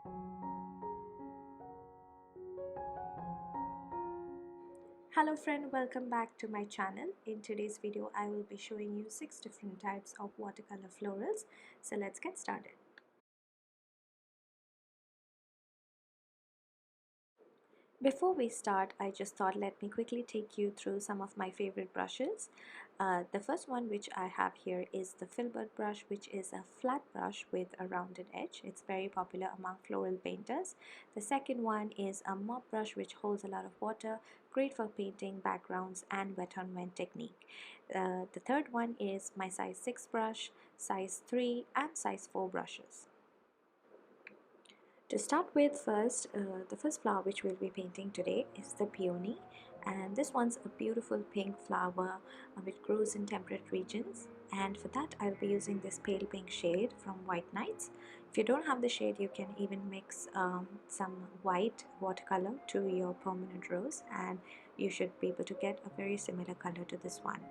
Hello friend, welcome back to my channel. In today's video I will be showing you 6 different types of watercolor florals. So let's get started. Before we start, I just thought let me quickly take you through some of my favorite brushes. The first one which I have here is the filbert brush, which is a flat brush with a rounded edge. It's very popular among floral painters. The second one is a mop brush which holds a lot of water, great for painting backgrounds and wet on wet technique. The third one is my size 6 brush, size 3 and size 4 brushes. To start with, the first flower which we'll be painting today is the peony, and this one's a beautiful pink flower which grows in temperate regions, and for that I'll be using this pale pink shade from White Nights. If you don't have the shade, you can even mix some white watercolor to your permanent rose and you should be able to get a very similar color to this one.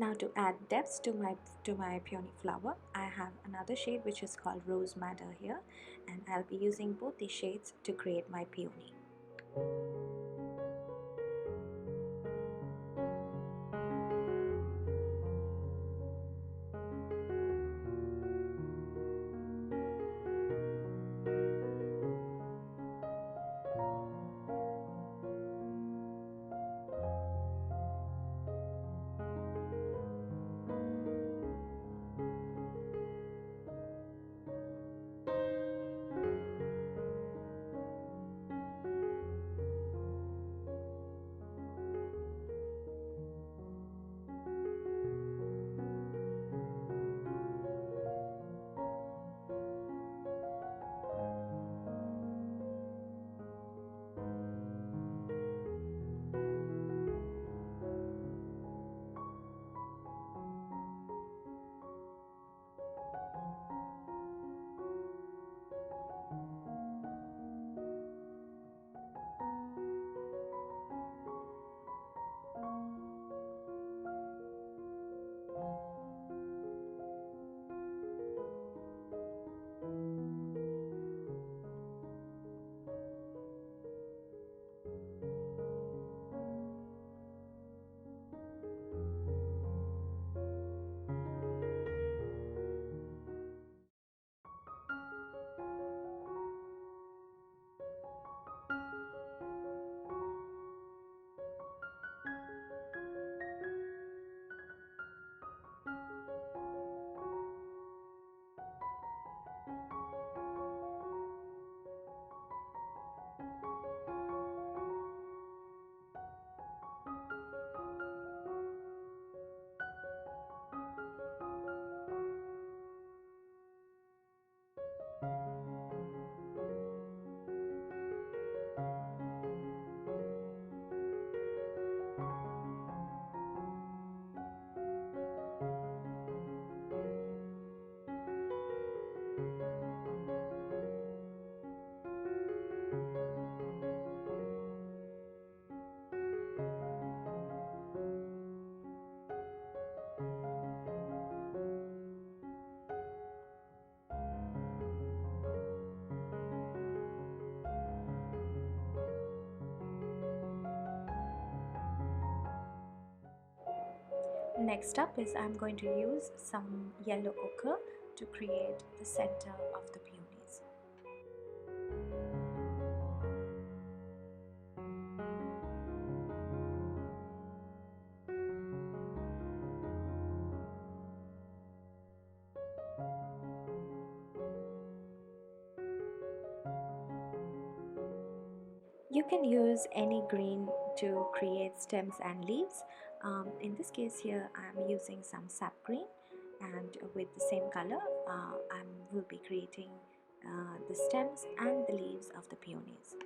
Now to add depth to my peony flower, I have another shade which is called Rose Madder here, and I'll be using both these shades to create my peony. Next up is I'm going to use some yellow ochre to create the center of the peonies. You can use any green to create stems and leaves. In this case here I'm using some sap green, and with the same color I will be creating the stems and the leaves of the peonies.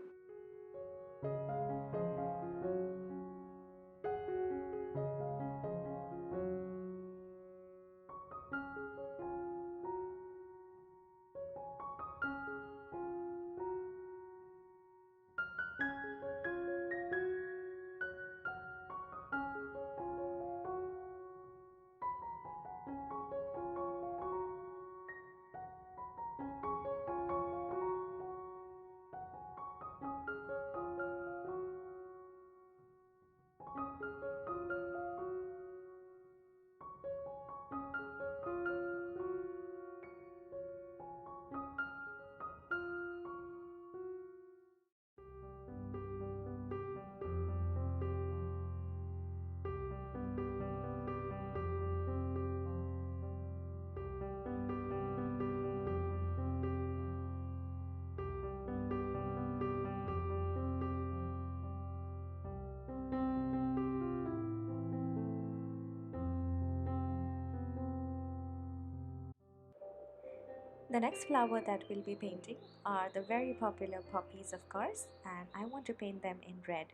The next flower that we'll be painting are the very popular poppies, of course, and I want to paint them in red.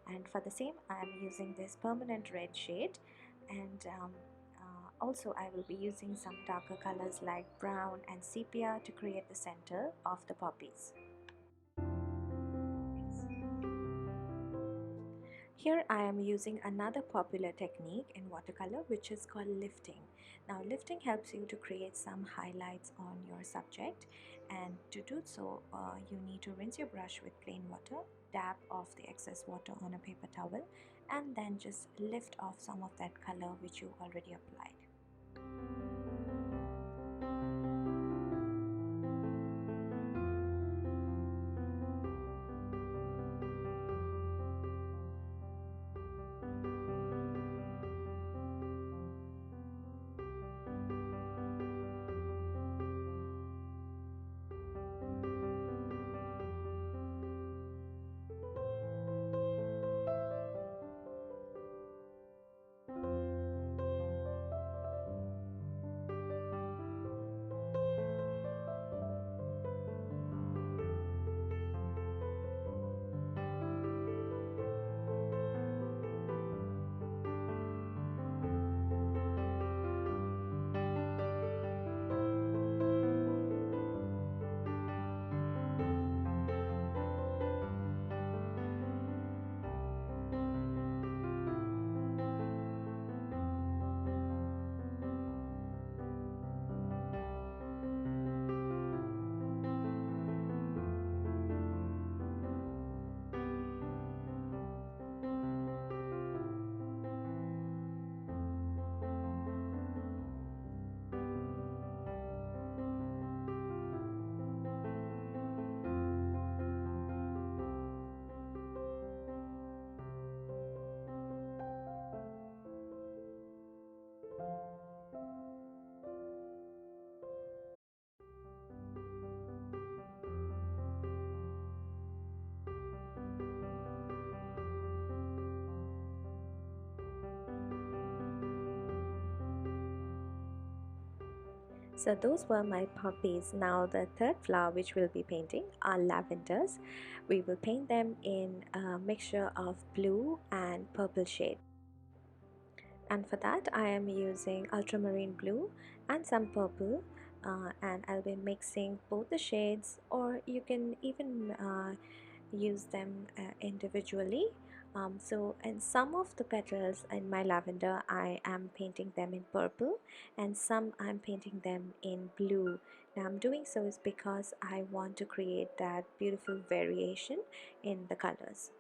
And for the same, I am using this permanent red shade, and also I will be using some darker colors like brown and sepia to create the center of the poppies. Here I am using another popular technique in watercolor, which is called lifting. Now lifting helps you to create some highlights on your subject, and to do so you need to rinse your brush with plain water, dab off the excess water on a paper towel, and then just lift off some of that color which you already applied. So those were my poppies. Now the third flower which we'll be painting are lavenders. We will paint them in a mixture of blue and purple shade. And for that I am using ultramarine blue and some purple, and I'll be mixing both the shades, or you can even use them individually. So in some of the petals in my lavender I am painting them in purple, and some I'm painting them in blue. Now I'm doing so is because I want to create that beautiful variation in the colors.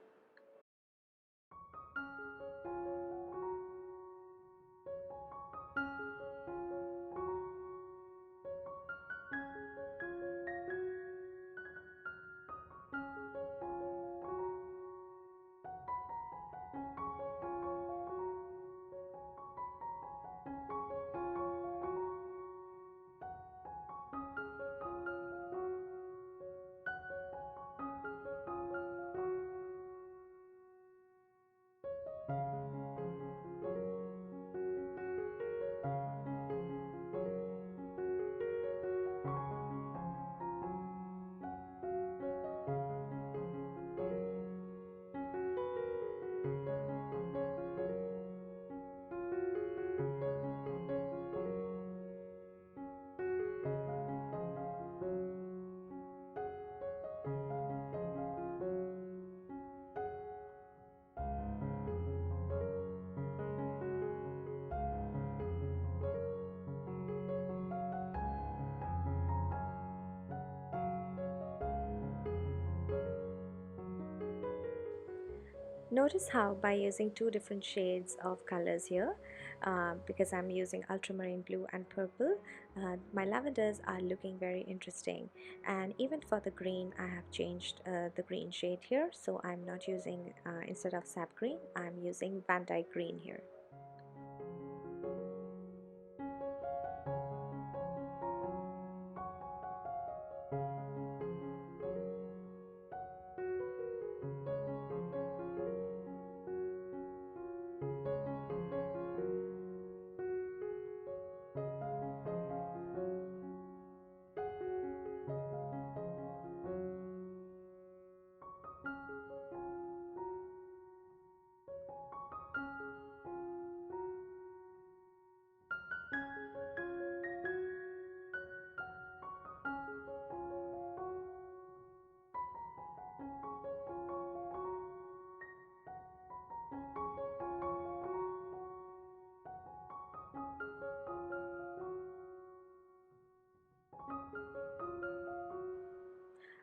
Notice how by using two different shades of colors here, because I'm using ultramarine blue and purple, my lavenders are looking very interesting. And even for the green I have changed the green shade here, so I'm not using instead of sap green I'm using Van Dyke green here.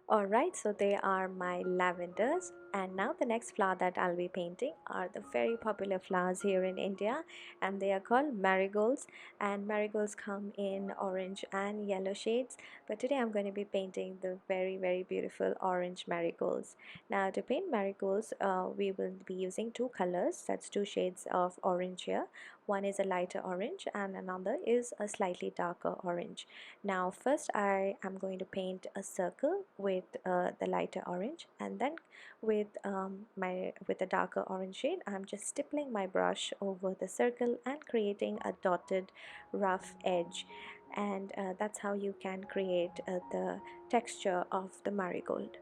Alright, so they are my lavenders, and now the next flower that I'll be painting are the very popular flowers here in India, and they are called marigolds. And marigolds come in orange and yellow shades, but today I'm going to be painting the very beautiful orange marigolds. Now to paint marigolds, we will be using two colors, that's two shades of orange here. One is a lighter orange and another is a slightly darker orange. Now first I am going to paint a circle with the lighter orange, and then with the darker orange shade I'm just stippling my brush over the circle and creating a dotted rough edge, and that's how you can create the texture of the marigold.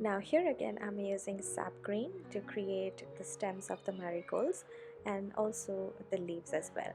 Now here again I'm using sap green to create the stems of the marigolds and also the leaves as well.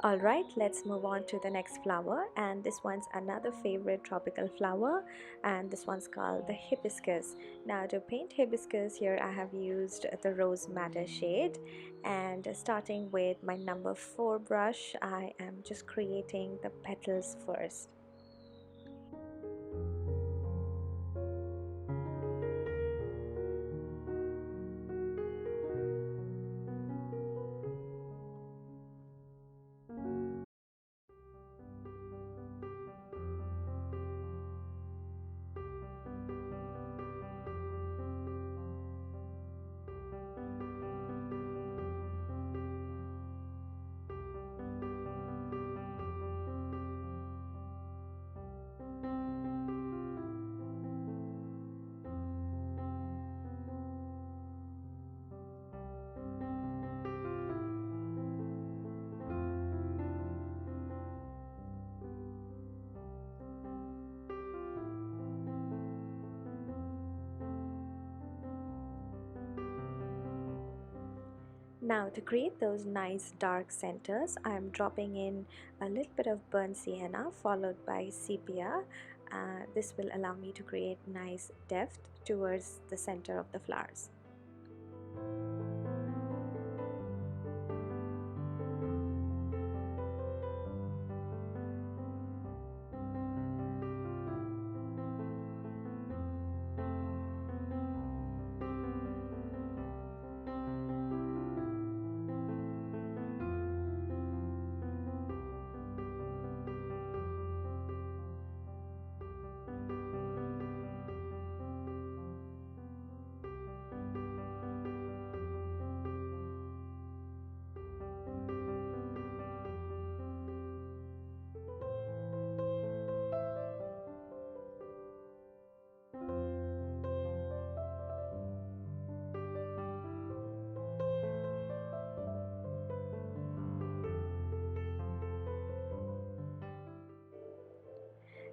Alright, let's move on to the next flower, and this one's another favorite tropical flower, and this one's called the hibiscus. Now to paint hibiscus here I have used the rose madder shade, and starting with my number 4 brush I am just creating the petals first. Now to create those nice dark centers, I am dropping in a little bit of burnt sienna followed by sepia. This will allow me to create nice depth towards the center of the flowers.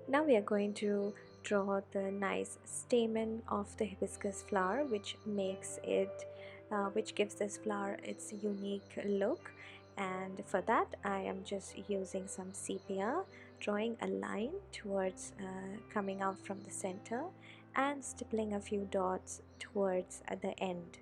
Now we are going to draw the nice stamen of the hibiscus flower, which gives this flower its unique look. And for that I am just using some sepia, drawing a line towards coming out from the center and stippling a few dots towards the end.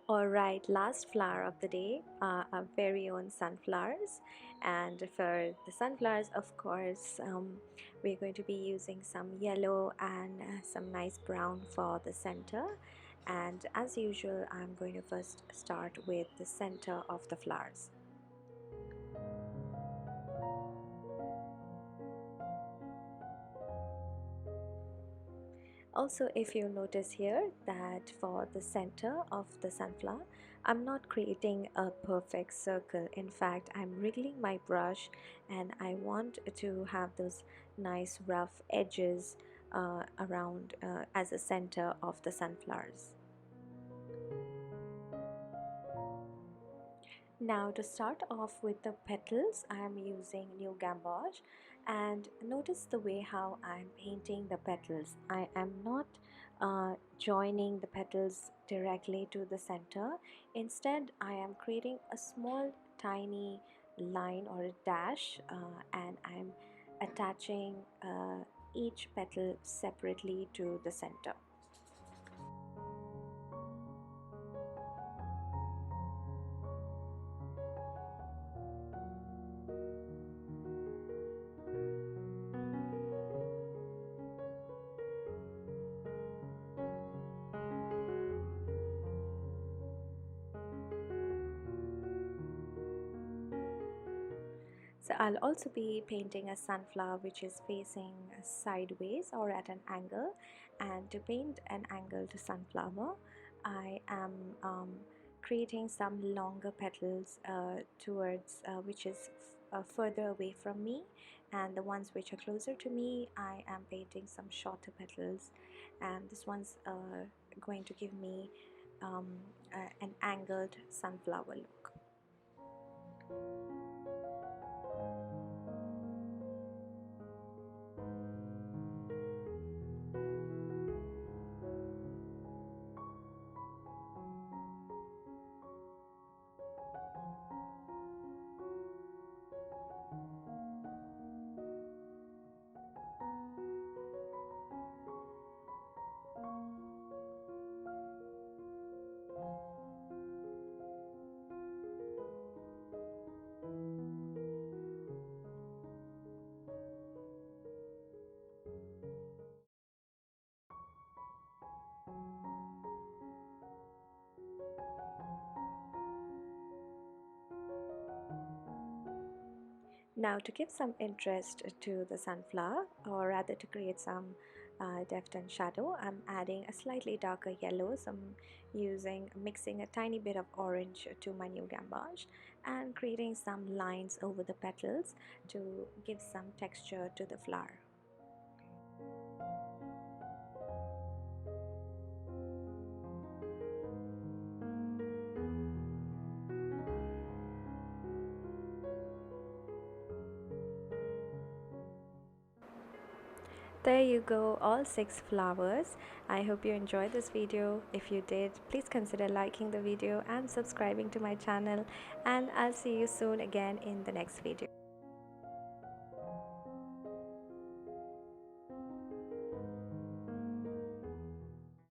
Alright, last flower of the day are our very own sunflowers. And for the sunflowers, of course, we're going to be using some yellow and some nice brown for the center. And as usual, I'm going to first start with the center of the flowers. Also, if you notice here that for the center of the sunflower, I'm not creating a perfect circle. In fact, I'm wriggling my brush and I want to have those nice rough edges around as a center of the sunflowers. Now to start off with the petals, I am using new gamboge, and notice the way how I am painting the petals. I am not joining the petals directly to the center. Instead, I am creating a small tiny line or a dash, and I am attaching each petal separately to the center. So I'll also be painting a sunflower which is facing sideways or at an angle, and to paint an angle to sunflower I am creating some longer petals towards which is further away from me, and the ones which are closer to me I am painting some shorter petals, and this one's going to give me um, an angled sunflower look. Now to give some interest to the sunflower, or rather to create some depth and shadow, I'm adding a slightly darker yellow, mixing a tiny bit of orange to my new gamboge, and creating some lines over the petals to give some texture to the flower. There you go, all 6 flowers. I hope you enjoyed this video. If you did, please consider liking the video and subscribing to my channel, and I'll see you soon again in the next video.